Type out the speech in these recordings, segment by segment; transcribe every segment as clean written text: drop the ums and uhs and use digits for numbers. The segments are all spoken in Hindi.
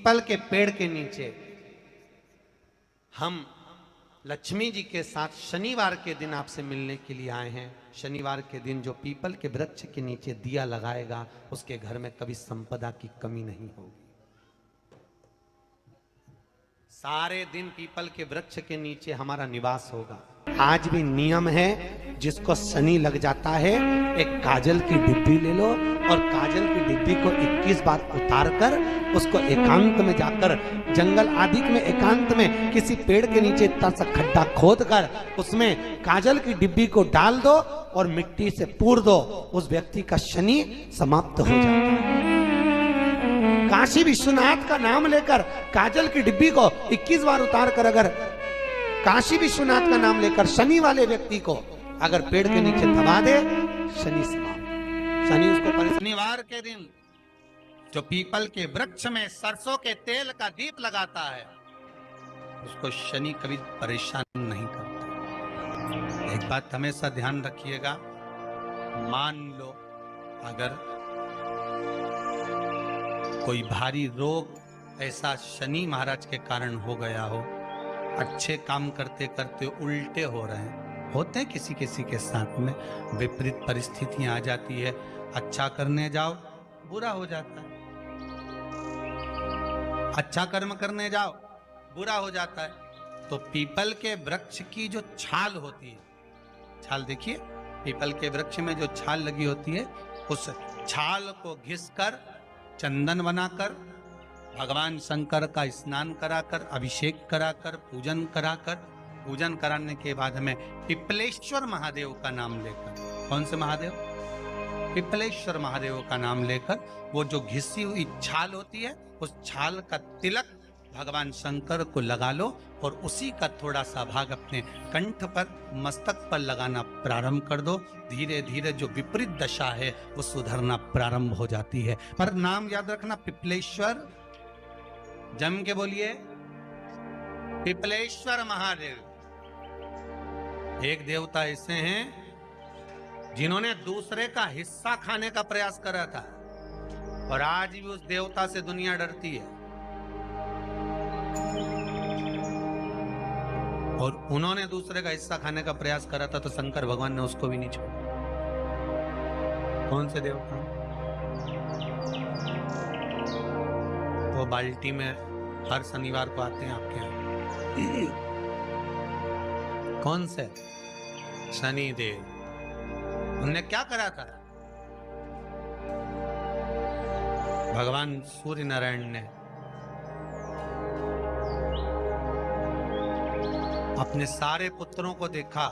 पीपल के पेड़ के नीचे हम लक्ष्मी जी के साथ शनिवार के दिन आपसे मिलने के लिए आए हैं। शनिवार के दिन जो पीपल के वृक्ष के नीचे दिया लगाएगा उसके घर में कभी संपदा की कमी नहीं होगी। सारे दिन पीपल के वृक्ष के नीचे हमारा निवास होगा। आज भी नियम है, जिसको शनि लग जाता है एक काजल की डिब्बी ले लो और काजल की डिब्बी को 21 बार उतार कर उसको एकांत में जाकर जंगल आदि में एकांत में किसी पेड़ के नीचे इतना सा खड्डा खोद कर उसमें काजल की डिब्बी को डाल दो और मिट्टी से पूर दो, उस व्यक्ति का शनि समाप्त हो जाता है। काशी विश्वनाथ का नाम लेकर काजल की डिब्बी को 21 बार उतार कर अगर काशी विश्वनाथ का नाम लेकर शनि वाले व्यक्ति को अगर पेड़ के नीचे दबा दे, शनि समाप्त। शनि उसको शनिवार के दिन जो पीपल के वृक्ष में सरसों के तेल का दीप लगाता है उसको शनि कभी परेशान नहीं करता। एक बात हमेशा ध्यान रखिएगा, मान लो अगर कोई भारी रोग ऐसा शनि महाराज के कारण हो गया हो, अच्छे काम करते करते उल्टे हो रहे हैं, होते हैं किसी किसी के साथ में, विपरीत परिस्थितियां आ जाती है, अच्छा करने जाओ बुरा हो जाता है, अच्छा कर्म करने जाओ बुरा हो जाता है। तो पीपल के वृक्ष की जो छाल होती है, छाल देखिए, पीपल के वृक्ष में जो छाल लगी होती है उस छाल को घिसकर चंदन बनाकर भगवान शंकर का स्नान कराकर अभिषेक कराकर पूजन कराने के बाद हमें पिपलेश्वर महादेव का नाम लेकर, कौन से महादेव? पिपलेश्वर महादेव का नाम लेकर वो जो घिसी हुई छाल होती है उस छाल का तिलक भगवान शंकर को लगा लो और उसी का थोड़ा सा भाग अपने कंठ पर मस्तक पर लगाना प्रारंभ कर दो। धीरे धीरे जो विपरीत दशा है वो सुधरना प्रारंभ हो जाती है। पर नाम याद रखना, पिपलेश्वर, जम के बोलिए, पिपलेश्वर महादेव। एक देवता ऐसे हैं जिन्होंने दूसरे का हिस्सा खाने का प्रयास करा था और आज भी उस देवता से दुनिया डरती है। और उन्होंने दूसरे का हिस्सा खाने का प्रयास करा था तो शंकर भगवान ने उसको भी नहीं छोड़ा। कौन से देवता? वो बाल्टी में हर शनिवार को आते हैं आपके यहाँ। कौन से? शनि देव। उनने क्या करा था? भगवान सूर्य नारायण ने अपने सारे पुत्रों को देखा,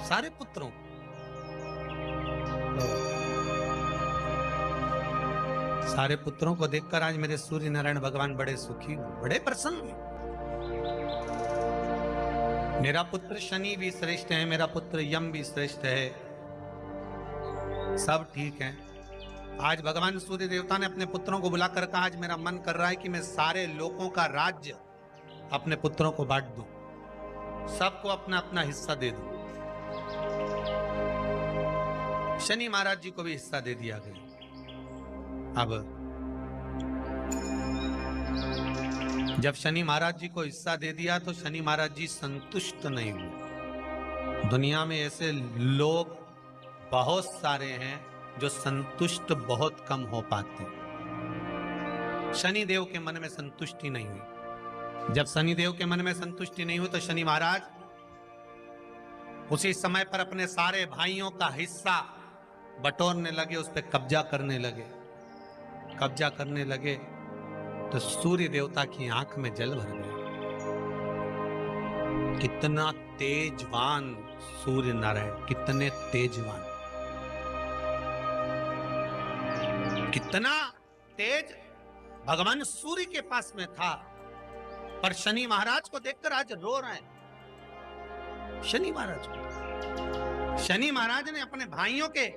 सारे पुत्रों सारे पुत्रों को देखकर आज मेरे सूर्य नारायण भगवान बड़े सुखी, बड़े प्रसन्न। मेरा पुत्र शनि भी श्रेष्ठ है, मेरा पुत्र यम भी श्रेष्ठ है, सब ठीक है। आज भगवान सूर्य देवता ने अपने पुत्रों को बुलाकर कहा, आज मेरा मन कर रहा है कि मैं सारे लोगों का राज्य अपने पुत्रों को बांट दूं, सबको अपना अपना हिस्सा दे दूं। शनि महाराज जी को भी हिस्सा दे दिया गया। अब जब शनि महाराज जी को हिस्सा दे दिया तो शनि महाराज जी संतुष्ट नहीं हुए। दुनिया में ऐसे लोग बहुत सारे हैं जो संतुष्ट बहुत कम हो पाते हैं। शनि देव के मन में संतुष्टि नहीं हुई। जब शनि देव के मन में संतुष्टि नहीं हुई तो शनि महाराज उसी समय पर अपने सारे भाइयों का हिस्सा बटोरने लगे, उस पर कब्जा करने लगे। कब्जा करने लगे तो सूर्य देवता की आंख में जल भर गया। कितना तेजवान सूर्य नारायण, कितने तेजवान, कितना तेज भगवान सूर्य के पास में था। पर शनि महाराज को देखकर आज रो रहे हैं। शनि महाराज को, शनि महाराज ने अपने भाइयों के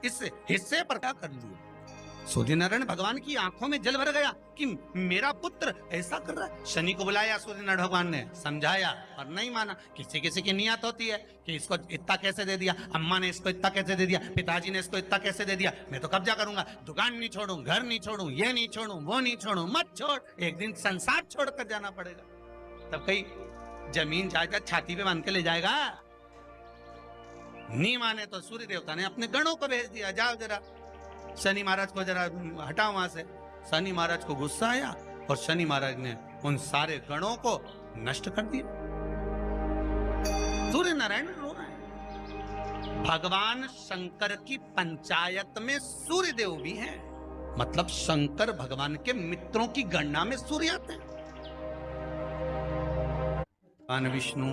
इस हिस्से पर क्या कर लिया? सूर्यनारायण भगवान की आंखों में जल भर गया कि मेरा पुत्र ऐसा कर रहा है। शनि को बुलाया सूर्यनारायण भगवान ने, समझाया और नहीं माना। किसी किसी की नियत होती है कि इसको इतना कैसे दे दिया, अम्मा ने इसको इतना कैसे दे दिया, पिताजी ने इसको इतना कैसे दे दिया, मैं तो कब्जा करूंगा, दुकान नहीं छोड़ूं, घर नहीं छोड़ूं, ये नहीं छोड़ूं, वो नहीं छोड़ूं। मत छोड़, एक दिन संसार छोड़कर जाना पड़ेगा। तब कहीं जमीन जायदाद छाती पे बांध के ले जाएगा। नहीं माने तो सूर्य देवता ने अपने गणों को भेज दिया, जाओ जरा शनि महाराज को जरा हटाओ वहां से। शनि महाराज को गुस्सा आया और शनि महाराज ने उन सारे गणों को नष्ट कर दिया। सूर्य नारायण रो रहे हैं। भगवान शंकर की पंचायत में सूर्य देव भी हैं, मतलब शंकर भगवान के मित्रों की गणना में सूर्य आते हैं। भगवान विष्णु,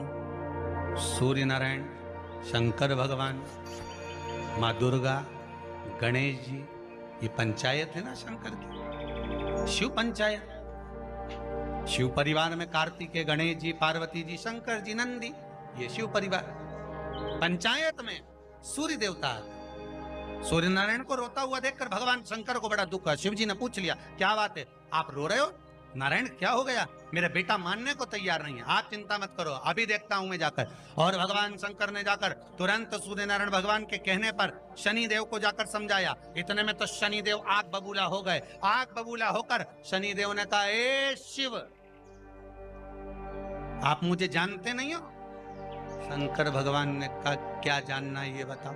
सूर्य नारायण, शंकर भगवान, माँ दुर्गा, गणेश जी, ये पंचायत है ना शंकर की, शिव पंचायत। शिव परिवार में कार्तिकेय, गणेश जी, पार्वती जी, शंकर जी, नंदी, ये शिव परिवार। पंचायत में सूर्य देवता। सूर्य नारायण को रोता हुआ देखकर भगवान शंकर को बड़ा दुख हुआ। शिव जी ने पूछ लिया, क्या बात है, आप रो रहे हो? नारायण क्या हो गया? मेरा बेटा मानने को तैयार नहीं है। आप चिंता मत करो, अभी देखता हूं मैं जाकर। और भगवान शंकर ने जाकर तुरंत सूर्य नारायण भगवान के कहने पर शनि देव को जाकर समझाया। इतने में तो शनि देव आग बबूला हो गए। आग बबूला होकर शनि देव ने कहा, ए शिव, आप मुझे जानते नहीं हो? शंकर भगवान ने कहा, क्या जानना है ये बताओ,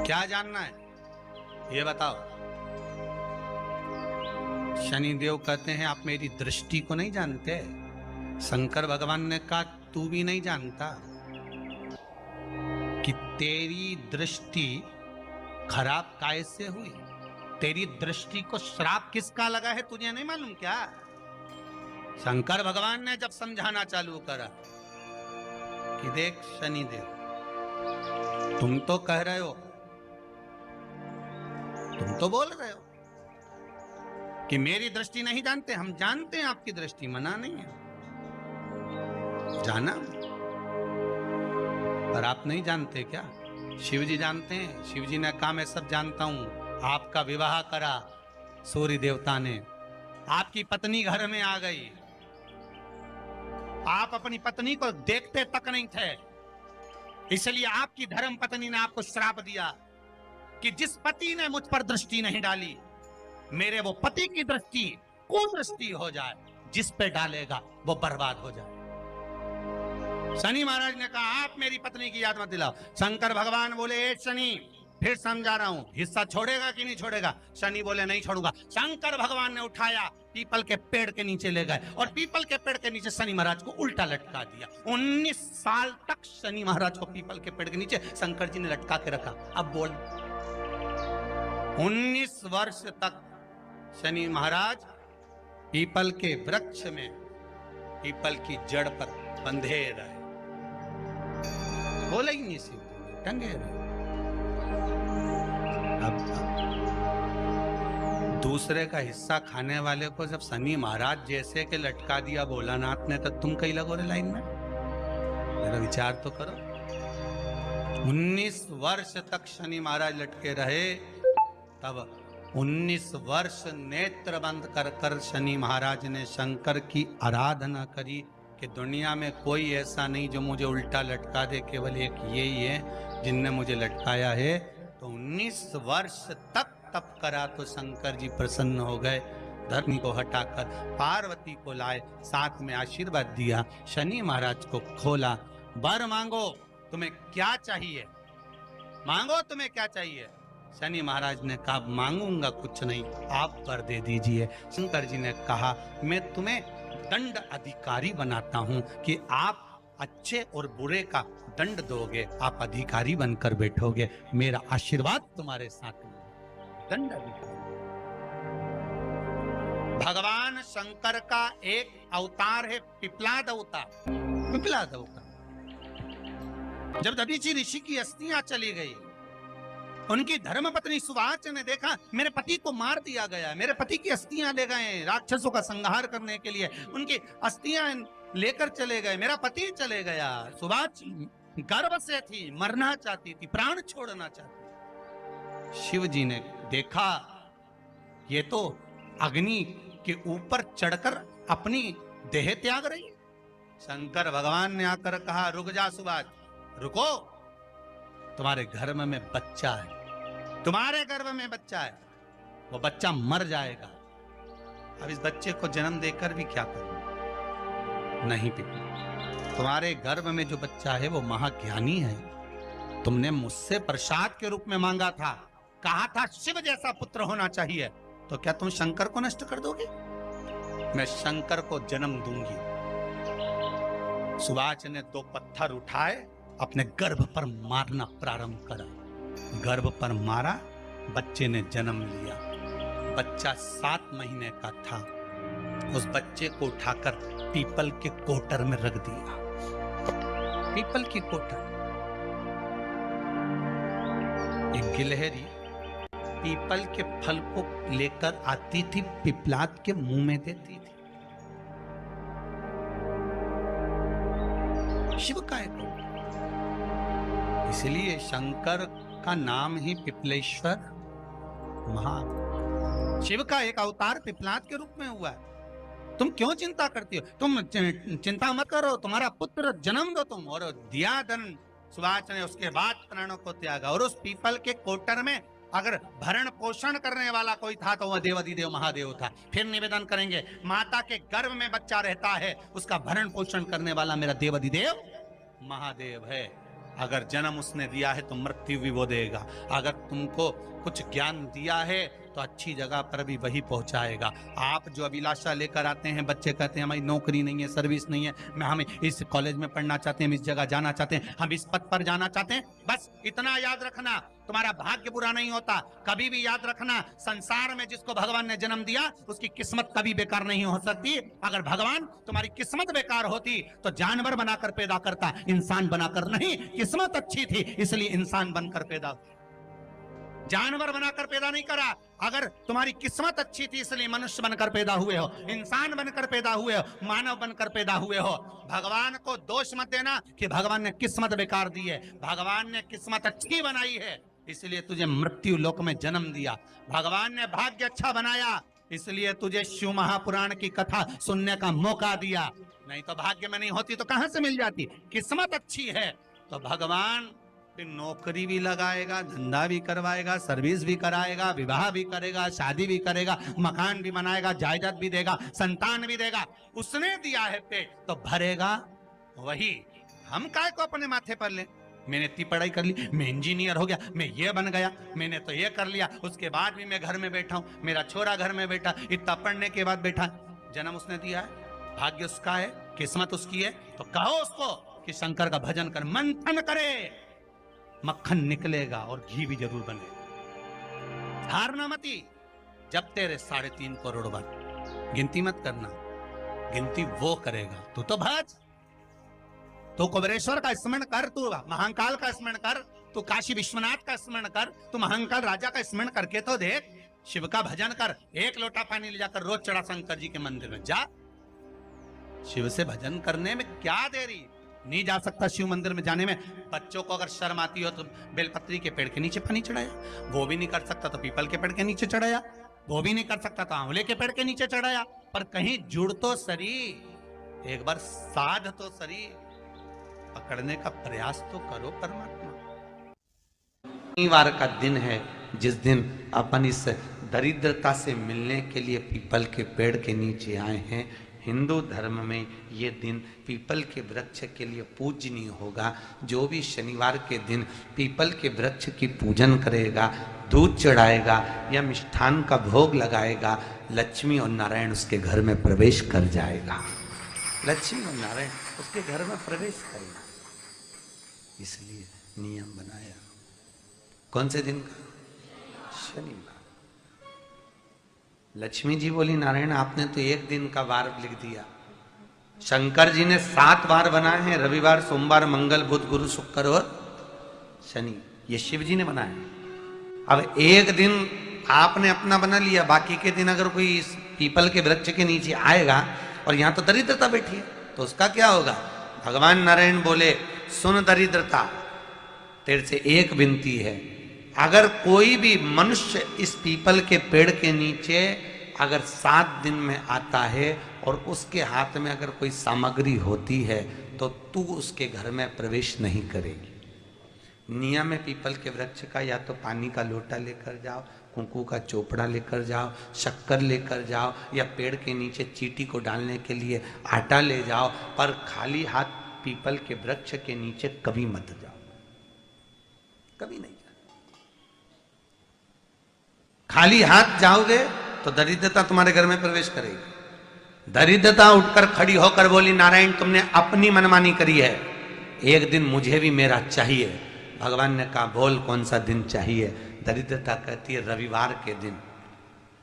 क्या जानना है ये बताओ। शनि देव कहते हैं, आप मेरी दृष्टि को नहीं जानते। शंकर भगवान ने कहा, तू भी नहीं जानता कि तेरी दृष्टि खराब कैसे हुई। तेरी दृष्टि को श्राप किसका लगा है तुझे नहीं मालूम क्या? शंकर भगवान ने जब समझाना चालू करा कि देख शनि देव, तुम तो कह रहे हो, तुम तो बोल रहे हो कि मेरी दृष्टि नहीं जानते। हम जानते हैं आपकी दृष्टि, मना नहीं है, जाना, पर आप नहीं जानते क्या? शिव जी जानते हैं। शिव जी ने कहा, मैं सब जानता हूं। आपका विवाह करा सूर्य देवता ने, आपकी पत्नी घर में आ गई, आप अपनी पत्नी को देखते तक नहीं थे, इसलिए आपकी धर्म पत्नी ने आपको श्राप दिया कि जिस पति ने मुझ पर दृष्टि नहीं डाली, मेरे वो पति की दृष्टि कुदृष्टि हो जाए, जिस पे डालेगा वो बर्बाद हो जाए। शनि महाराज ने कहा, आप मेरी पत्नी की याद मत दिलाओ। शंकर भगवान बोले, ए शनि, फिर समझा रहा हूं, हिस्सा छोड़ेगा कि नहीं छोड़ेगा? शनि बोले, नहीं छोड़ूंगा। शंकर भगवान ने उठाया, पीपल के पेड़ के नीचे ले गए और पीपल के पेड़ के नीचे शनि महाराज को उल्टा लटका दिया। 19 साल तक शनि महाराज को पीपल के पेड़ के नीचे शंकर जी ने लटका के रखा। अब बोल, 19 वर्ष तक शनि महाराज पीपल के वृक्ष में, पीपल की जड़ पर बंधे रहे, बोले ही नहीं, सीधे टंगे रहे। अब दूसरे का हिस्सा खाने वाले को जब शनि महाराज जैसे के लटका दिया भोलानाथ ने, तो तुम कहीं लगो रे लाइन में? मेरा विचार तो करो। 19 वर्ष तक शनि महाराज लटके रहे, तब 19 वर्ष नेत्र बंद कर कर शनि महाराज ने शंकर की आराधना करी कि दुनिया में कोई ऐसा नहीं जो मुझे उल्टा लटका दे, केवल एक यही है जिनने मुझे लटकाया है। तो 19 वर्ष तक तप करा तो शंकर जी प्रसन्न हो गए। धरनी को हटाकर पार्वती को लाए, साथ में आशीर्वाद दिया, शनि महाराज को खोला। वर मांगो, तुम्हें क्या चाहिए, मांगो तुम्हें क्या चाहिए। शनि महाराज ने कहा, मांगूंगा कुछ नहीं, आप वर दे दीजिए। शंकर जी ने कहा, मैं तुम्हें दंड अधिकारी बनाता हूं कि आप अच्छे और बुरे का दंड दोगे, आप अधिकारी बनकर बैठोगे, मेरा आशीर्वाद तुम्हारे साथ में। दंड अधिकारी। भगवान शंकर का एक अवतार है पिपलाद अवतार। पिपलाद अवतार, जब दधीचि ऋषि की अस्थियां चली गई, उनकी धर्मपत्नी सुवाच ने देखा मेरे पति को मार दिया गया, मेरे पति की अस्थियां ले गए राक्षसों का संहार करने के लिए, उनकी अस्थियां लेकर चले गए, मेरा पति चले गया। सुवाच गर्व से थी, मरना चाहती थी, प्राण छोड़ना चाहती। शिव जी ने देखा ये तो अग्नि के ऊपर चढ़कर अपनी देह त्याग रही है। शंकर भगवान ने आकर कहा, रुक जा सुभाष, रुको, तुम्हारे गर्भ में बच्चा है, तुम्हारे गर्भ में बच्चा है, वो बच्चा मर जाएगा। अब इस बच्चे को जन्म देकर भी क्या करूं? नहीं पिता, तुम्हारे गर्भ में जो बच्चा है वो महाज्ञानी है। तुमने मुझसे प्रसाद के रूप में मांगा था, कहा था शिव जैसा पुत्र होना चाहिए, तो क्या तुम शंकर को नष्ट कर दोगे? मैं शंकर को जन्म दूंगी। सुभाष ने 2 पत्थर उठाए, अपने गर्भ पर मारना प्रारंभ करा। गर्भ पर मारा, बच्चे ने जन्म लिया। बच्चा 7 महीने का था। उस बच्चे को उठाकर पीपल के कोटर में रख दिया। पीपल की कोटर। एक गिलहरी पीपल के फल को लेकर आती थी, पिपलाद के मुंह में देती थी। शिव का एक, इसलिए शंकर का नाम ही पिपलेश्वर महा। शिव का एक अवतार पिपलाद के रूप में हुआ है। तुम क्यों चिंता करती हो? तुम चिंता मत करो, तुम्हारा पुत्र जन्म दो तुम। और दिया धन सुभाष ने, उसके बाद प्राणों को त्यागा। और उस पीपल के कोटर में अगर भरण पोषण करने वाला कोई था तो वह देवाधिदेव महादेव था। फिर निवेदन करेंगे, माता के गर्भ में बच्चा रहता है, उसका भरण पोषण करने वाला मेरा देवाधिदेव महादेव है। अगर जन्म उसने दिया है तो मृत्यु भी वो देगा। अगर तुमको कुछ ज्ञान दिया है तो अच्छी जगह पर भी वही पहुंचाएगा। आप जो अभिलाषा लेकर आते हैं, बच्चे कहते हैं हमारी नौकरी नहीं है, सर्विस नहीं है, हम इस कॉलेज में पढ़ना चाहते हैं, हम इस जगह जाना चाहते हैं, हम इस पद पर जाना चाहते हैं, बस इतना याद रखना, तुम्हारा भाग्य बुरा नहीं होता। कभी भी याद रखना, संसार में जिसको भगवान ने जन्म दिया उसकी किस्मत कभी बेकार नहीं हो सकती। अगर भगवान तुम्हारी किस्मत बेकार होती तो जानवर बनाकर पैदा करता, इंसान बनाकर नहीं। किस्मत अच्छी थी इसलिए इंसान बनकर पैदा, जानवर बनाकर पैदा नहीं करा। अगर तुम्हारी किस्मत अच्छी थी इसलिए मनुष्य बनकर पैदा हुए हो, इंसान बनकर पैदा हुए हो, मानव बनकर पैदा हुए हो। भगवान को दोष मत देना कि भगवान ने किस्मत बेकार दी है। भगवान ने किस्मत अच्छी बनाई है इसलिए तुझे मृत्यु लोक में जन्म दिया। भगवान ने भाग्य अच्छा बनाया इसलिए तुझे शिव महापुराण की कथा सुनने का मौका दिया। नहीं तो भाग्य में नहीं होती तो कहां से मिल जाती? किस्मत अच्छी है तो भगवान नौकरी भी लगाएगा, धंधा भी करवाएगा, सर्विस भी कराएगा, विवाह भी करेगा, शादी भी करेगा, मकान भी बनाएगा, जायदाद भी देगा, संतान भी देगा। उसने दिया है पेट तो भरेगा वही। हम काय को अपने माथे पर ले? मैंने इतनी पढ़ाई कर ली, मैं इंजीनियर हो गया, मैं ये बन गया, मैंने तो ये कर लिया, उसके बाद भी मैं घर में बैठा हूं, मेरा छोरा घर में बैठा, इतना पढ़ने के बाद बैठा। जन्म उसने दिया है, भाग्य उसका है, किस्मत उसकी है, तो कहो उसको कि शंकर का भजन कर, मंथन करे, मक्खन निकलेगा और घी भी जरूर बने। हारना मती, जब तेरे 3.5 करोड़ बन, गिनती मत करना, गिनती वो करेगा। तू तो भज, तू कुबेरेश्वर का स्मरण कर, तू महाकाल का स्मरण कर, तू काशी विश्वनाथ का स्मरण कर, तू महाकाल राजा का स्मरण करके तो देख। शिव का भजन कर, 1 लोटा पानी ले जाकर रोज चढ़ा शंकर जी के मंदिर में जा। शिव से भजन करने में क्या देरी? नहीं जा सकता शिव मंदिर में जाने में? बच्चों को अगर शर्म आती हो तो बेलपत्री के पेड़ के नीचे पानी चढ़ाया, वो भी नहीं कर सकता तो पीपल के पेड़ के नीचे चढ़ाया, वो भी नहीं कर सकता तो आंवले के पेड़ के नीचे चढ़ाया। पर कहीं जुड़ तो सरी, एक बार साध तो सरी, पकड़ने का प्रयास तो करो परमात्मा। शनिवार का दिन है जिस दिन अपन इस दरिद्रता से मिलने के लिए पीपल के पेड़ के नीचे आए हैं। हिंदू धर्म में ये दिन पीपल के वृक्ष के लिए पूजनीय होगा। जो भी शनिवार के दिन पीपल के वृक्ष की पूजन करेगा, दूध चढ़ाएगा या मिष्ठान का भोग लगाएगा, लक्ष्मी और नारायण उसके घर में प्रवेश कर जाएगा। लक्ष्मी और नारायण उसके घर में प्रवेश करेगा, इसलिए नियम बनाया। कौन से दिन का? शनिवार। लक्ष्मी जी बोली, नारायण आपने तो एक दिन का वार लिख दिया। शंकर जी ने 7 वार बनाए हैं, रविवार, सोमवार, मंगल, बुध, गुरु, शुक्र और शनि। ये शिव जी ने बनाया। अब एक दिन आपने अपना बना लिया, बाकी के दिन अगर कोई इस पीपल के वृक्ष के नीचे आएगा और यहां तो दरिद्रता बैठी है तो उसका क्या होगा? भगवान नारायण बोले, सुन दरिद्रता, तेरे से एक विनती है, अगर कोई भी मनुष्य इस पीपल के पेड़ के नीचे अगर 7 दिन में आता है और उसके हाथ में अगर कोई सामग्री होती है तो तू उसके घर में प्रवेश नहीं करेगी। नियम है पीपल के वृक्ष का, या तो पानी का लोटा लेकर जाओ, कुंकू का चोपड़ा लेकर जाओ, शक्कर लेकर जाओ, या पेड़ के नीचे चींटी को डालने के लिए आटा ले जाओ, पर खाली हाथ पीपल के वृक्ष के नीचे कभी मत जाओ, कभी नहीं जाओ। खाली हाथ जाओगे तो दरिद्रता तुम्हारे घर में प्रवेश करेगी। दरिद्रता उठकर खड़ी होकर बोली, नारायण तुमने अपनी मनमानी करी है, एक दिन मुझे भी मेरा चाहिए। भगवान ने कहा बोल कौन सा दिन चाहिए। दरिद्रता कहती है रविवार के दिन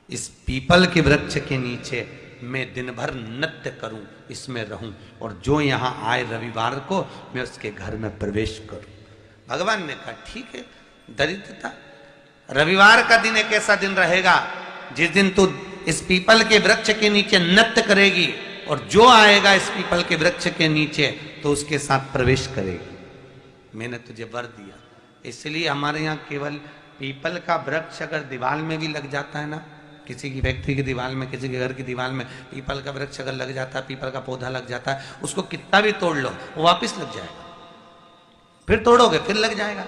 इस पीपल के वृक्ष के नीचे मैं दिन भर नृत्य करूं, इसमें रहूं, और जो यहां आए रविवार को मैं उसके घर में प्रवेश करूं। भगवान ने कहा ठीक है। दरिद्रता रविवार का दिन एक ऐसा दिन रहेगा जिस दिन तू इस पीपल के वृक्ष के नीचे नृत्य करेगी, और जो आएगा इस पीपल के वृक्ष के नीचे तो उसके साथ प्रवेश करेगी। मैंने तुझे वर दिया। इसलिए हमारे यहाँ केवल पीपल का वृक्ष अगर दीवार में भी लग जाता है ना, किसी की फैक्ट्री की दीवार में, किसी के घर की दीवार में पीपल का वृक्ष अगर लग जाता है, पीपल का पौधा लग जाता है, उसको कितना भी तोड़ लो वो वापिस लग जाएगा। फिर तोड़ोगे फिर लग जाएगा।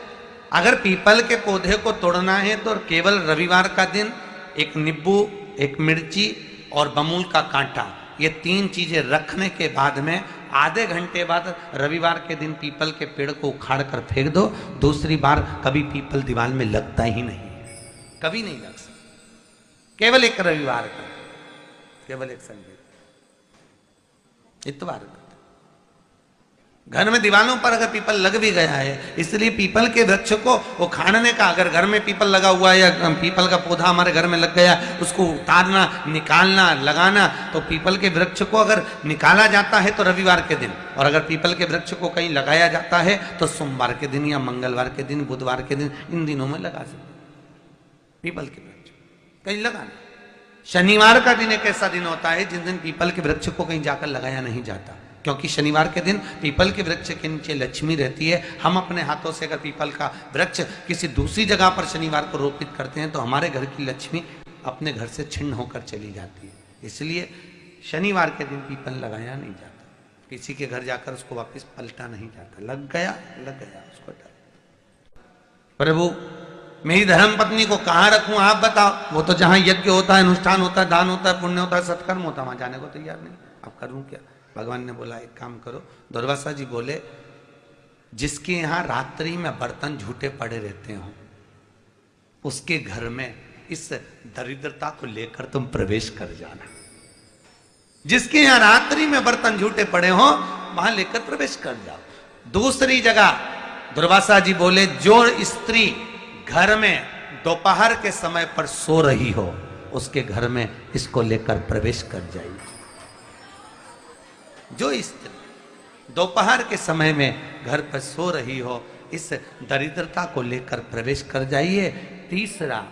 अगर पीपल के पौधे को तोड़ना है तो केवल रविवार का दिन एक नींबू, एक मिर्ची और बमूल का कांटा, ये 3 चीजें रखने के बाद में आधे घंटे बाद रविवार के दिन पीपल के पेड़ को उखाड़ कर फेंक दो। दूसरी बार कभी पीपल दीवार में लगता ही नहीं, कभी नहीं लग सकता। केवल एक रविवार का, केवल एक संडे, इतवार का। घर में दीवारों पर अगर पीपल लग भी गया है, इसलिए पीपल के वृक्ष को उखाड़ने का, अगर घर में पीपल लगा हुआ है या पीपल का पौधा हमारे घर में लग गया, उसको उतारना, निकालना, लगाना, तो पीपल के वृक्ष को अगर निकाला जाता है तो रविवार के दिन, और अगर पीपल के वृक्ष को कहीं लगाया जाता है तो सोमवार के दिन या मंगलवार के दिन, बुधवार के दिन, इन दिनों में लगा सकते पीपल के वृक्ष कहीं लगाना। शनिवार का दिन एक ऐसा दिन होता है जिस दिन पीपल के वृक्ष को कहीं जाकर लगाया नहीं जाता, क्योंकि शनिवार के दिन पीपल के वृक्ष के नीचे लक्ष्मी रहती है। हम अपने हाथों से अगर पीपल का वृक्ष किसी दूसरी जगह पर शनिवार को रोपित करते हैं तो हमारे घर की लक्ष्मी अपने घर से छिन्न होकर चली जाती है। इसलिए शनिवार के दिन पीपल लगाया नहीं जाता, किसी के घर जाकर उसको वापस पलटा नहीं जाता। लग गया उसको डाल। प्रभु मेरी धर्म पत्नी को कहाँ रखूं आप बताओ। वो तो जहां यज्ञ होता है, अनुष्ठान होता है, दान होता है, पुण्य होता है, सत्कर्म होता है, वहां जाने को तैयार नहीं। अब करूं क्या। भगवान ने बोला एक काम करो। दुर्वासा जी बोले जिसके यहां रात्रि में बर्तन झूठे पड़े रहते हो उसके घर में इस दरिद्रता को लेकर तुम प्रवेश कर जाना। जिसके यहां रात्रि में बर्तन झूठे पड़े हो वहां लेकर प्रवेश कर जाओ। दूसरी जगह दुर्वासा जी बोले जो स्त्री घर में दोपहर के समय पर सो रही हो उसके घर में इसको लेकर प्रवेश कर जाइए। जो स्त्री दोपहर के समय में घर पर सो रही हो इस दरिद्रता को लेकर प्रवेश कर जाइए। तीसरा,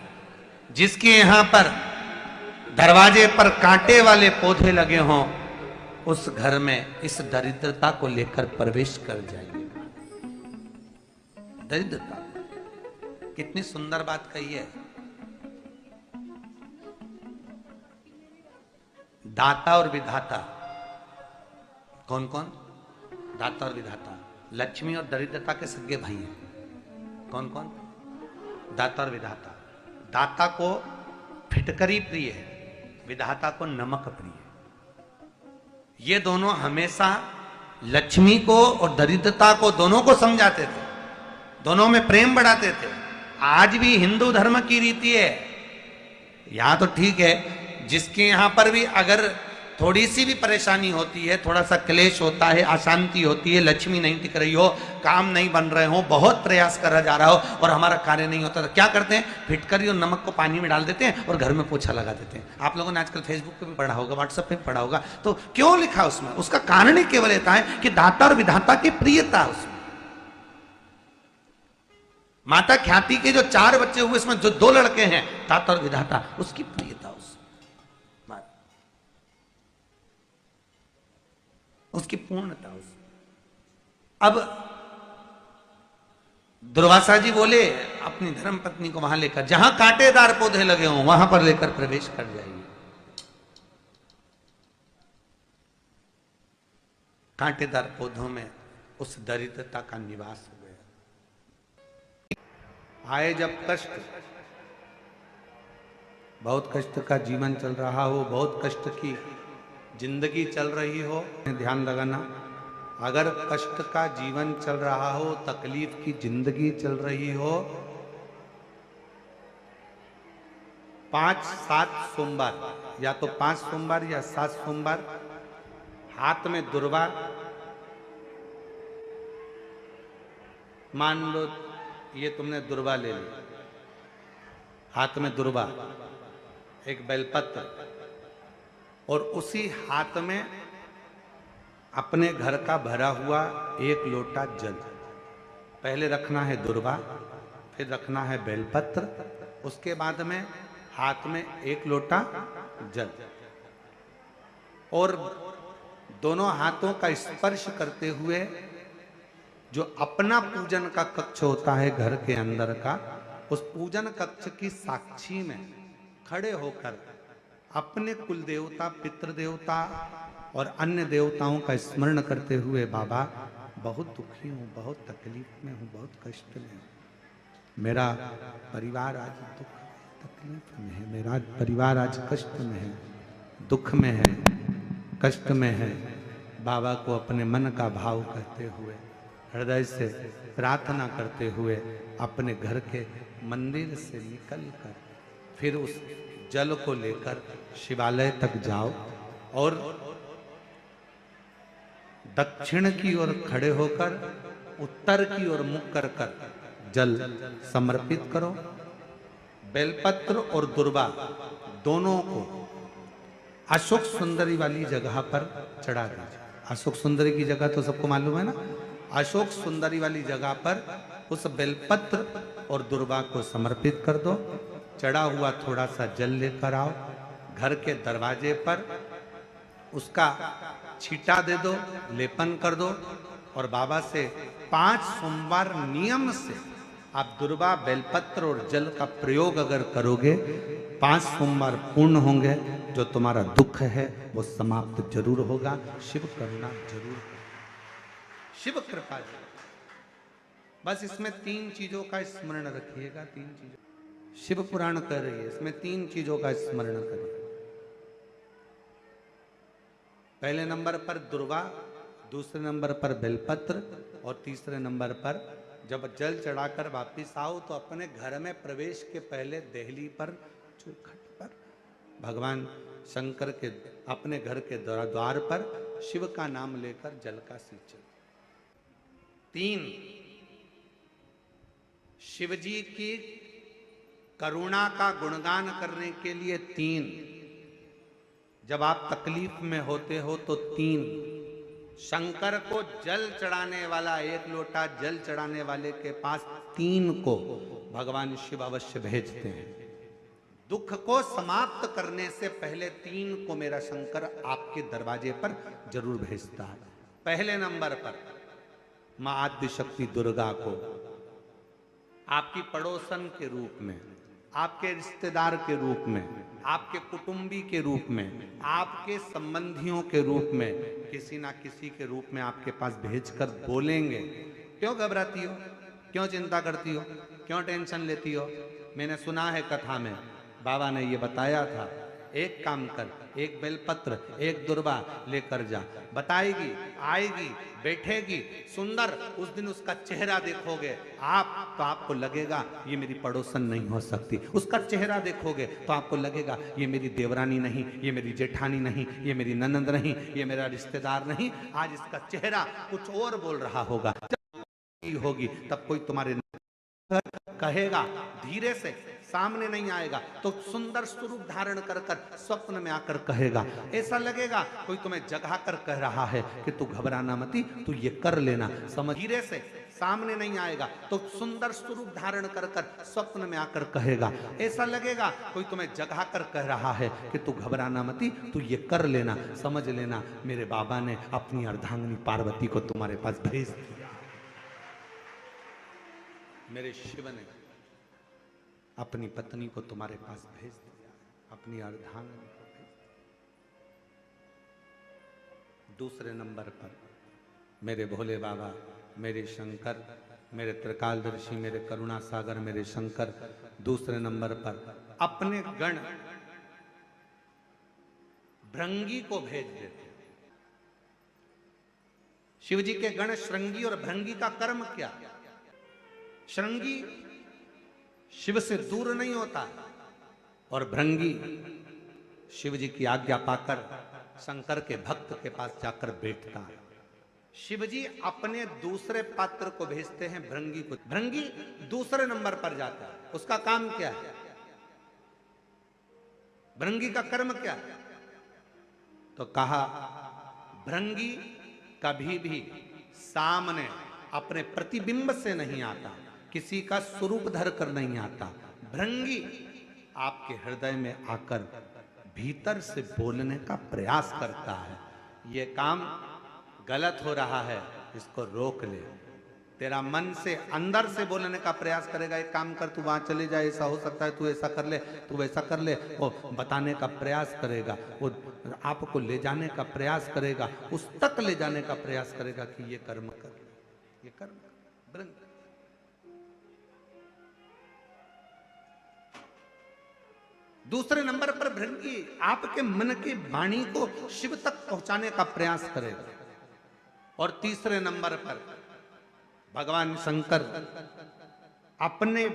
जिसके यहां पर दरवाजे पर कांटे वाले पौधे लगे हों उस घर में इस दरिद्रता को लेकर प्रवेश कर जाइए। दरिद्रता कितनी सुंदर बात कही है। दाता और विधाता कौन कौन? दाता और विधाता। लक्ष्मी और दरिद्रता के सगे भाई हैं। कौन कौन? दाता और विधाता। दाता को फिटकरी प्रिय है, विधाता को नमक प्रिय है। ये दोनों हमेशा लक्ष्मी को और दरिद्रता को दोनों को समझाते थे, दोनों में प्रेम बढ़ाते थे। आज भी हिंदू धर्म की रीति है। यहां तो ठीक है, जिसके यहां पर भी अगर थोड़ी सी भी परेशानी होती है, थोड़ा सा क्लेश होता है, अशांति होती है, लक्ष्मी नहीं टिक रही हो, काम नहीं बन रहे हो, बहुत प्रयास करा जा रहा हो और हमारा कार्य नहीं होता, तो क्या करते हैं? फिटकरी और नमक को पानी में डाल देते हैं और घर में पोछा लगा देते हैं। आप लोगों ने आजकल फेसबुक पे भी पढ़ा होगा, व्हाट्सएप पे भी पढ़ा होगा। तो क्यों लिखा उसमें? उसका कारण ही केवल रहता है कि दाता और विधाता की प्रियता उसमें। माता ख्याति के जो 4 बच्चे हुए इसमें जो 2 लड़के हैं दाता और विधाता, उसकी प्रियता उसकी पूर्णता उस। अब दुर्वासा जी बोले अपनी धर्म पत्नी को वहां लेकर, जहां कांटेदार पौधे लगे हों वहां पर लेकर प्रवेश कर जाइए। कांटेदार पौधों में उस दरिद्रता का निवास हो गया। आए जब कष्ट, बहुत कष्ट का जीवन चल रहा हो, बहुत कष्ट की जिंदगी चल रही हो, ध्यान लगाना, अगर कष्ट का जीवन चल रहा हो, तकलीफ की जिंदगी चल रही हो, 5-7 सोमवार, या तो 5 सोमवार या 7 सोमवार, हाथ में दुर्वा, मान लो ये तुमने दुर्वा ले ली, हाथ में दुर्वा, एक बेलपत्र, और उसी हाथ में अपने घर का भरा हुआ 1 लोटा जल। पहले रखना है दुर्वा, फिर रखना है बेलपत्र, उसके बाद में हाथ में 1 लोटा जल, और दोनों हाथों का स्पर्श करते हुए जो अपना पूजन का कक्ष होता है घर के अंदर का, उस पूजन कक्ष की साक्षी में खड़े होकर अपने कुल देवता, पितृ देवता और अन्य देवताओं का स्मरण करते हुए, बाबा बहुत दुखी हूँ, बहुत तकलीफ में हूँ, बहुत कष्ट में हूँ, मेरा परिवार आज दुख तकलीफ में है, मेरा परिवार आज कष्ट में है, दुख में है, कष्ट में है। बाबा को अपने मन का भाव कहते हुए, हृदय से प्रार्थना करते हुए अपने घर के मंदिर से निकल कर फिर उस जल को लेकर शिवालय तक जाओ और दक्षिण की ओर खड़े होकर उत्तर की ओर मुख कर कर जल समर्पित करो। बेलपत्र और दुर्वा दोनों को अशोक सुंदरी वाली जगह पर चढ़ा दीजिए। अशोक सुंदरी की जगह तो सबको मालूम है ना। अशोक सुंदरी वाली जगह पर उस बेलपत्र और दुर्वा को समर्पित कर दो। चढ़ा हुआ थोड़ा सा जल लेकर आओ, घर के दरवाजे पर उसका छींटा दे दो, लेपन कर दो, और बाबा से 5 सोमवार नियम से आप दुर्वा, बेलपत्र और जल का प्रयोग अगर करोगे, 5 सोमवार पूर्ण होंगे, जो तुम्हारा दुख है वो समाप्त जरूर होगा। शिव करुणा जरूर, शिव कृपा जरूर। बस इसमें 3 चीजों का स्मरण रखिएगा। 3 चीजों शिव पुराण कर रही है, इसमें 3 चीजों का स्मरण करिए। पहले नंबर पर दुर्वा, दूसरे नंबर पर बेलपत्र, और तीसरे नंबर पर जब जल चढ़ाकर वापिस आओ तो अपने घर में प्रवेश के पहले देहली पर, चौखट पर भगवान शंकर के अपने घर के द्वार पर शिव का नाम लेकर जल का सिंचन। 3 शिवजी की करुणा का गुणगान करने के लिए 3, जब आप तकलीफ में होते हो तो 3, शंकर को जल चढ़ाने वाला, 1 लोटा जल चढ़ाने वाले के पास 3 को भगवान शिव अवश्य भेजते हैं। दुख को समाप्त करने से पहले 3 को मेरा शंकर आपके दरवाजे पर जरूर भेजता है। पहले नंबर पर मां आद्य शक्ति दुर्गा को आपकी पड़ोसन के रूप में, आपके रिश्तेदार के रूप में, आपके कुटुंबी के रूप में, आपके संबंधियों के रूप में, किसी ना किसी के रूप में आपके पास भेजकर बोलेंगे, क्यों घबराती हो, क्यों चिंता करती हो, क्यों टेंशन लेती हो। मैंने सुना है कथा में बाबा ने ये बताया था, एक काम कर, 1 बेलपत्र, 1 दुर्वा लेकर जा, बताएगी, आएगी, बैठेगी, सुंदर, उस दिन उसका चेहरा देखोगे आप तो आपको लगेगा ये मेरी पड़ोसन नहीं हो सकती। उसका चेहरा देखोगे तो आपको लगेगा ये मेरी देवरानी नहीं, ये मेरी जेठानी नहीं, ये मेरी ननंद नहीं, ये मेरा रिश्तेदार नहीं। आज इसका चेहरा कुछ और बोल रहा होगा। जब होगी तब कोई तुम्हारे कहेगा, धीरे से, सामने नहीं आएगा तो सुंदर स्वरूप धारण कर कर स्वप्न में आकर कहेगा। ऐसा लगेगा कोई तुम्हें जगा कर कह रहा है कि तू घबराना मती, तू ये कर लेना। समझ, धीरे से, सामने नहीं आएगा तो सुंदर स्वरूप धारण कर कर स्वप्न में आकर कहेगा। ऐसा लगेगा कोई तुम्हें जगा कर कह रहा है कि तू घबराना मती, तू ये कर लेना। समझ लेना मेरे बाबा ने अपनी अर्धांगिनी पार्वती को तुम्हारे पास भेज दिया, मेरे शिव ने। अपनी पत्नी को तुम्हारे पास भेज दिया, अपनी अर्धांगिनी को भेज दिया। दूसरे नंबर पर मेरे भोले बाबा, मेरे शंकर, मेरे त्रिकालदर्शी, मेरे करुणा सागर, मेरे शंकर दूसरे नंबर पर अपने गण भृंगी को भेज देते। शिव जी के गण श्रृंगी और भृंगी का कर्म क्या? श्रृंगी शिव से दूर नहीं होता और भृंगी शिव जी की आज्ञा पाकर शंकर के भक्त के पास जाकर बैठता है। शिव जी अपने दूसरे पात्र को भेजते हैं भृंगी को। भृंगी दूसरे नंबर पर जाता है। उसका काम क्या है? भृंगी का कर्म क्या है? तो कहा भृंगी कभी भी सामने अपने प्रतिबिंब से नहीं आता, किसी का स्वरूप धर कर नहीं आता। भृंगी आपके हृदय में आकर भीतर से बोलने का प्रयास करता है। ये काम गलत हो रहा है, इसको रोक ले। तेरा मन से अंदर से बोलने का प्रयास करेगा, एक काम कर, तू वहां चले जा, ऐसा हो सकता है, तू ऐसा कर ले, तू वैसा कर ले। वो बताने का प्रयास करेगा, वो आपको ले जाने का प्रयास करेगा, उस तक ले जाने का प्रयास करेगा कि ये कर्म कर, ये कर्म कर। दूसरे नंबर पर भृंगी आपके मन की वाणी को शिव तक पहुंचाने का प्रयास करेगा। और तीसरे नंबर पर भगवान शंकर अपने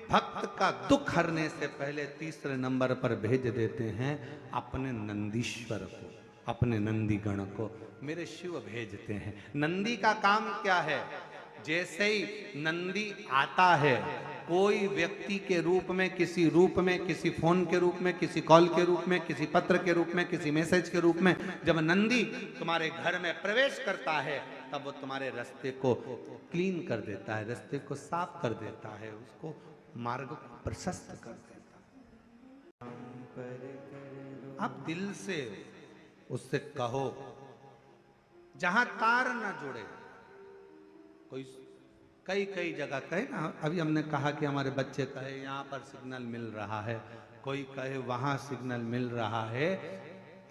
भक्त का दुख हरने से पहले तीसरे नंबर पर भेज देते हैं अपने नंदीश्वर को, अपने नंदी गण को। मेरे शिव भेजते हैं। नंदी का काम क्या है? जैसे ही नंदी आता है, कोई व्यक्ति के रूप में, किसी रूप में, किसी फोन के रूप में, किसी कॉल के रूप में, किसी पत्र के रूप में, किसी मैसेज के रूप में, जब नंदी तुम्हारे घर में प्रवेश करता है तब वो तुम्हारे रास्ते को क्लीन कर देता है, रास्ते को साफ कर देता है, उसको मार्ग को प्रशस्त कर देता है। आप दिल से उससे कहो, जहां तार ना जुड़े। कोई कई जगह कहे ना, अभी हमने कहा कि हमारे बच्चे कहे यहाँ पर सिग्नल मिल रहा है, कोई कहे वहां सिग्नल मिल रहा है।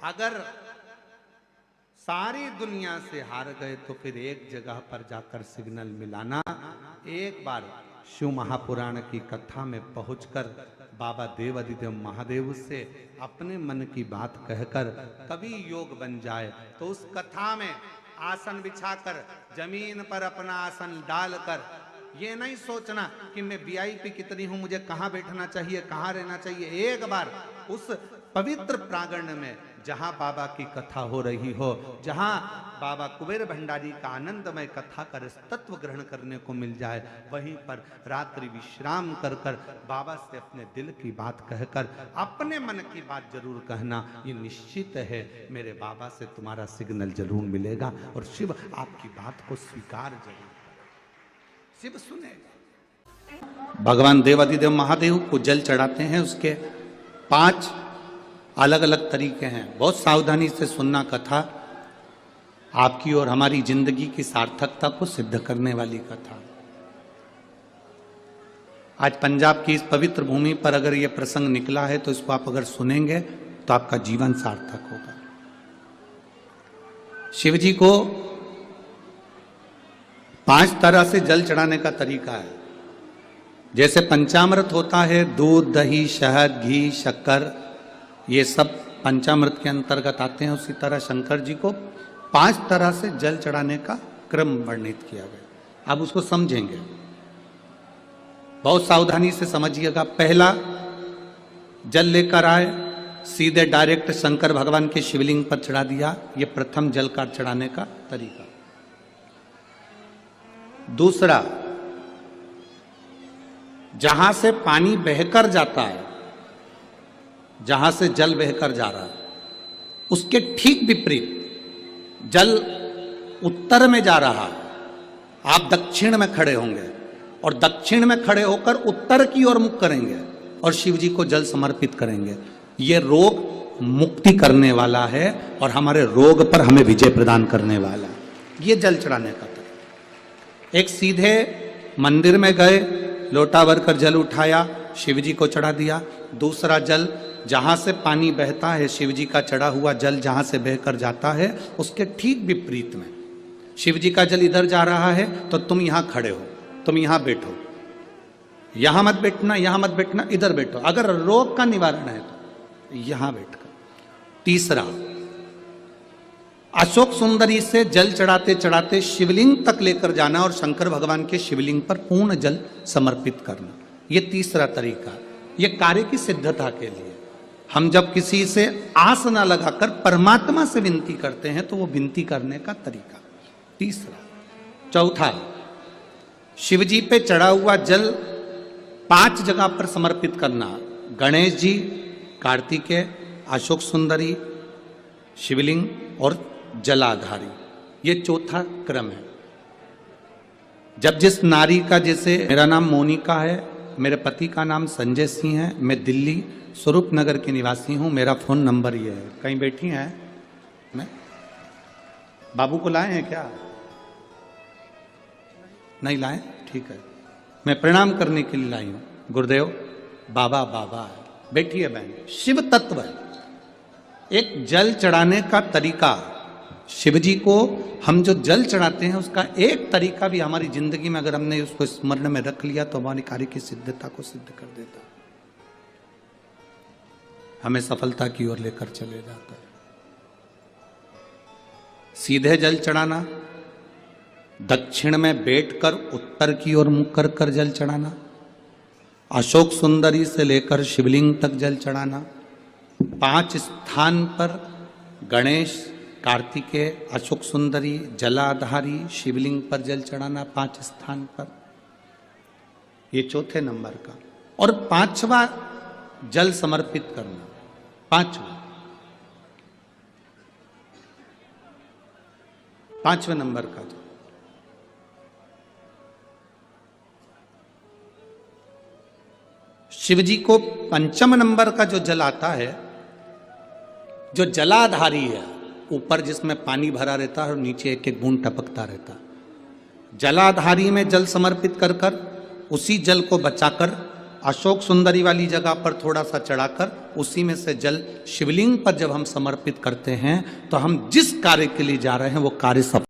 अगर सारी दुनिया से हार गए तो फिर एक जगह पर जाकर सिग्नल मिलाना। एक बार शिव महापुराण की कथा में पहुंचकर बाबा देवाधिदेव महादेव से अपने मन की बात कहकर कभी योग बन जाए तो उस कथा में आसन बिछाकर जमीन पर अपना आसन डालकर ये नहीं सोचना कि मैं वीआईपी कितनी हूं, मुझे कहां बैठना चाहिए, कहां रहना चाहिए। एक बार उस पवित्र प्रांगण में जहां बाबा की कथा हो रही हो, जहां बाबा कुबेर भंडारी का आनंदमय कथा कर तत्व ग्रहण करने को मिल जाए, वहीं पर रात्रि विश्राम कर कर बाबा से अपने दिल की बात कहकर अपने मन की बात जरूर कहना। ये निश्चित है मेरे बाबा से तुम्हारा सिग्नल जरूर मिलेगा और शिव आपकी बात को स्वीकार जरूर, शिव सुनेगा। भगवान देवाधिदेव महादेव को जल चढ़ाते हैं, उसके 5 अलग अलग तरीके हैं। बहुत सावधानी से सुनना कथा, आपकी और हमारी जिंदगी की सार्थकता को सिद्ध करने वाली कथा। आज पंजाब की इस पवित्र भूमि पर अगर यह प्रसंग निकला है तो इसको आप अगर सुनेंगे तो आपका जीवन सार्थक होगा। शिव जी को 5 तरह से जल चढ़ाने का तरीका है। जैसे पंचामृत होता है, दूध, दही, शहद, घी, शक्कर, ये सब पंचामृत के अंतर्गत आते हैं। उसी तरह शंकर जी को 5 तरह से जल चढ़ाने का क्रम वर्णित किया गया। अब उसको समझेंगे, बहुत सावधानी से समझिएगा। पहला, जल लेकर आए, सीधे डायरेक्ट शंकर भगवान के शिवलिंग पर चढ़ा दिया। ये प्रथम जल का चढ़ाने का तरीका। दूसरा, जहां से पानी बहकर जाता है, जहां से जल बहकर जा रहा है, उसके ठीक विपरीत जल उत्तर में जा रहा है, आप दक्षिण में खड़े होंगे और दक्षिण में खड़े होकर उत्तर की ओर मुख करेंगे और शिव जी को जल समर्पित करेंगे। ये रोग मुक्ति करने वाला है और हमारे रोग पर हमें विजय प्रदान करने वाला है। ये जल चढ़ाने का तरीका। एक, सीधे मंदिर में गए, लोटा भरकर जल उठाया, शिव जी को चढ़ा दिया। दूसरा जल जहां से पानी बहता है, शिव जी का चढ़ा हुआ जल जहां से बहकर जाता है, उसके ठीक विपरीत में शिव जी का जल इधर जा रहा है तो तुम यहां खड़े हो, तुम यहां बैठो, यहां मत बैठना, यहां मत बैठना, इधर बैठो। अगर रोग का निवारण है तो यहां बैठकर। तीसरा, अशोक सुंदरी से जल चढ़ाते चढ़ाते शिवलिंग तक लेकर जाना और शंकर भगवान के शिवलिंग पर पूर्ण जल समर्पित करना। ये तीसरा तरीका, ये कार्य की सिद्धता के लिए। हम जब किसी से आस ना लगाकर परमात्मा से विनती करते हैं तो वो विनती करने का तरीका तीसरा। चौथा, शिव जी पे चढ़ा हुआ जल 5 जगह पर समर्पित करना। गणेश जी, कार्तिकेय, अशोक सुंदरी, शिवलिंग और जलाधारी, ये चौथा क्रम है। जब जिस नारी का, जैसे मेरा नाम मोनिका है, मेरे पति का नाम संजय सिंह है, मैं दिल्ली स्वरूप नगर की निवासी हूं, मेरा फोन नंबर ये है। कहीं बैठी हैं? मैं बाबू को लाए हैं क्या? नहीं लाए? ठीक है, मैं प्रणाम करने के लिए लाई हूं। गुरुदेव, बाबा बाबा है, बैठी है बहन। शिव तत्व है। एक जल चढ़ाने का तरीका, शिव जी को हम जो जल चढ़ाते हैं उसका एक तरीका भी हमारी जिंदगी में अगर हमने उसको स्मरण में रख लिया तो हमारे कार्य की सिद्धता को सिद्ध कर देता, हमें सफलता की ओर लेकर चले जाता है। सीधे जल चढ़ाना, दक्षिण में बैठकर उत्तर की ओर मुख कर कर जल चढ़ाना, अशोक सुंदरी से लेकर शिवलिंग तक जल चढ़ाना, 5 स्थान पर गणेश, कार्तिकेय, अशोक सुंदरी, जलाधारी, शिवलिंग पर जल चढ़ाना 5 स्थान पर, ये चौथे नंबर का। और 5वां जल समर्पित करना, 5वें नंबर का जल। शिव जी को 5म नंबर का जो जल आता है, जो जलाधारी है, ऊपर जिसमें पानी भरा रहता है और नीचे एक एक बूंद टपकता रहता है, जलाधारी में जल समर्पित कर कर उसी जल को बचाकर अशोक सुंदरी वाली जगह पर थोड़ा सा चढ़ाकर उसी में से जल शिवलिंग पर जब हम समर्पित करते हैं तो हम जिस कार्य के लिए जा रहे हैं वो कार्य सफल